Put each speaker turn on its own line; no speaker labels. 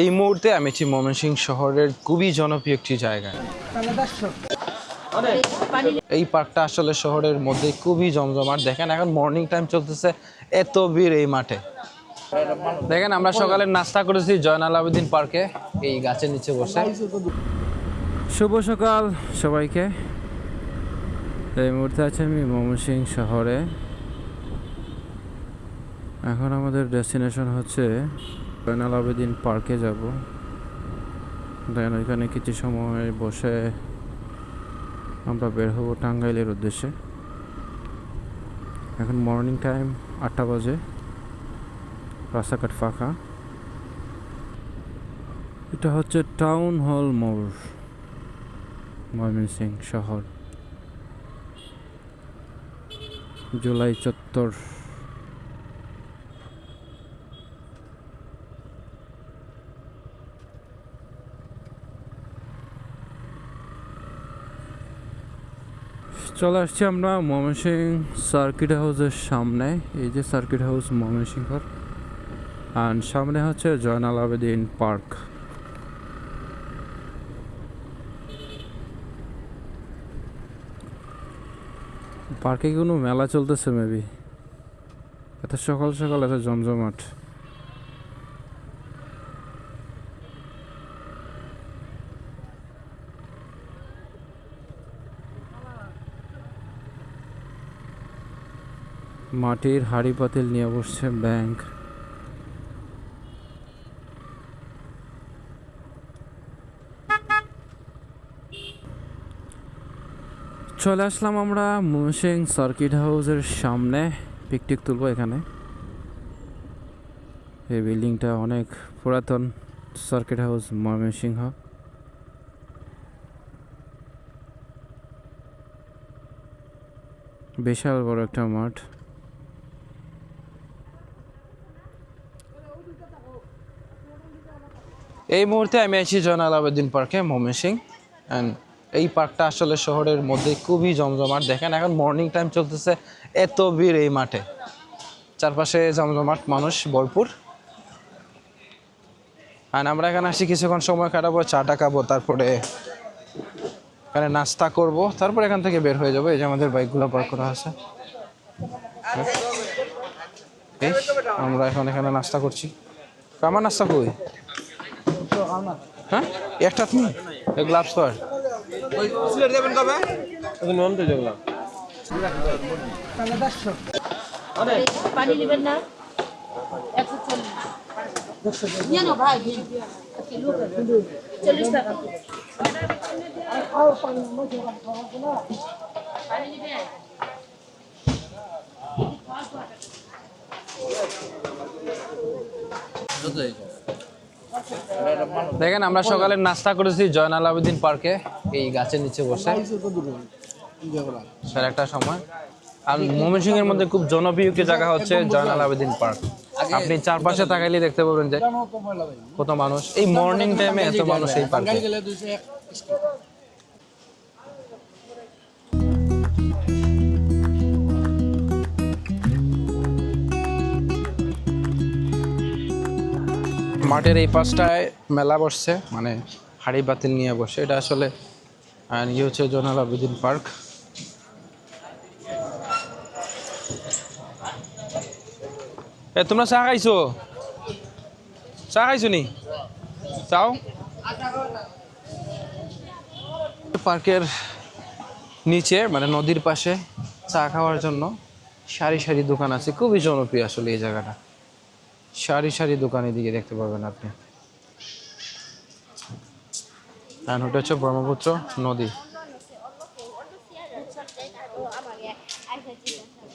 এই মুহূর্তে আমি আছি ময়মনসিংহ শহরের খুবই জনপ্রিয় একটি জায়গায়। এই পার্কটা আসলে শহরের মধ্যে খুবই জমজমাট। দেখেন এখন মর্নিং টাইম চলতেছে, এত ভিড় এই মাঠে। দেখেন আমরা সকালে নাস্তা করেছি জয়নাল আবেদিন পার্কে, এই গাছের নিচে বসে। শুভ সকাল সবাইকে। এই মুহূর্তে আছে আমি ময়মনসিংহ শহরে। এখন আমাদের ডেস্টিনেশন হচ্ছে জয়নাল আবেদিন পার্কে যাব। দেন ওইখানে কিছু সময় বসে আমরা বের হবো টাঙ্গাইলের উদ্দেশ্যে। এখন মর্নিং টাইম 8টা বাজে, রাস্তাঘাট ফাঁকা। এটা হচ্ছে টাউন হল মোড়, ময়মনসিংহ শহর, জুলাই চত্বর। চলে আসছি আমরা ময়মনসিংহ সার্কিট হাউসের সামনে। এই যে সার্কিট হাউস ময়মনসিংহ, আর সামনে হচ্ছে জয়নাল আবেদিন পার্ক। পার্কে কোনো মেলা চলতেছে মেবি, এত সকাল সকাল এত জমজমাট। মাটির হাড়ি পাতিল নিয়ে বসছে ব্যাংক। চলে আসলাম আমরা ময়মনসিংহ সার্কিট হাউসের সামনে। পিকটিক তুলবো এখানে। এই বিল্ডিংটা অনেক পুরাতন, সার্কিট হাউস ময়মনসিংহ। বিশাল বড় একটা মাঠ। এই মুহূর্তে আমি আছি জয়নাল আবেদিন পার্কে ময়মনসিংহ। অ্যান্ড এই পার্কটা আসলে শহরের মধ্যে খুবই জমজমাট। দেখেন এখন মর্নিং টাইম চলতেছে, এত ভিড় এই মাঠে, চারপাশে জমজমাট, মানুষ ভরপুর। আর আমরা এখানে আসি কিছুক্ষণ সময় কাটাবো, চাটা খাবো, তারপরে এখানে নাস্তা করব, তারপর এখান থেকে বের হয়ে যাবো। এই যে আমাদের বাইকগুলো পার্ক করা আছে। এই আমরা এখন এখানে নাস্তা করছি। আমার নাস্তা কই? হ্যাঁ একটা তুমি গ্লাভস পর দেবেন কবে?
পানি নেবেন না? 140 নিয়ে নাও ভাই, 40 টাকা। পানি নেবেন?
দেখেন আমরা সকালে নাস্তা করেছি জয়নাল আবেদিন পার্কে, এই গাছের নিচে বসে স্যার একটা সময়। আর ময়মনসিংহের মধ্যে খুব জনপ্রিয় একটি জায়গা হচ্ছে জয়নাল আবেদিন পার্ক। আপনি চারপাশে তাকাইলে দেখতে পাবেন যে কত মানুষ এই মর্নিং টাইমে, এত মানুষ এই পার্কে। মাঠের এই পাশটায় মেলা বসছে, মানে হাড়ি বাতিল নিয়ে বসে। এটা আসলে ইয়ে হচ্ছে জয়নাল আবেদিন পার্ক। তোমরা চা খাইছো? চা খাইছো নি? চাও? পার্কের নিচে মানে নদীর পাশে চা খাওয়ার জন্য সারি সারি দোকান আছে। খুবই জনপ্রিয় আসলে এই জায়গাটা। সারি সারি দোকান এদিকে দেখতে পাবেন আপনি। আর ওটা হচ্ছে ব্রহ্মপুত্র নদী।